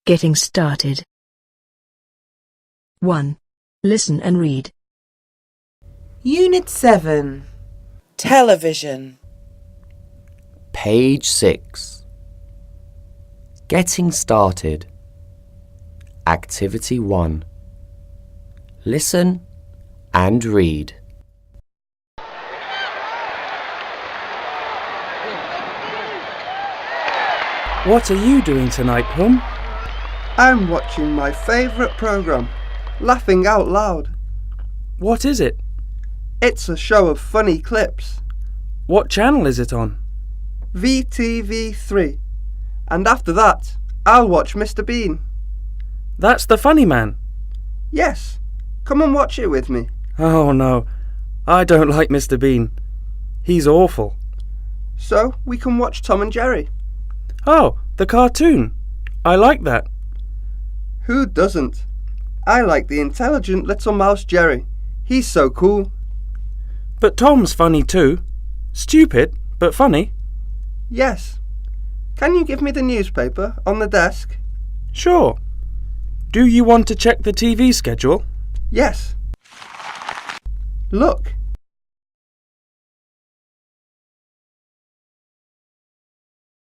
Getting started. 1. Listen and read. Unit 7. Television. Page 6. Getting started. Activity 1. Listen and read. What are you doing tonight, Hum? I'm watching my favourite programme, Laughing Out Loud. What is it? It's a show of funny clips. What channel is it on? VTV3. And after that, I'll watch Mr. Bean. That's the funny man. Yes, come and watch it with me. Oh no, I don't like Mr. Bean. He's awful. So we can watch Tom and Jerry. Oh, the cartoon. I like that. Who doesn't? I like the intelligent little mouse Jerry. He's so cool. But Tom's funny too. Stupid, but funny. Yes. Can you give me the newspaper on the desk? Sure. Do you want to check the TV schedule? Yes. Look,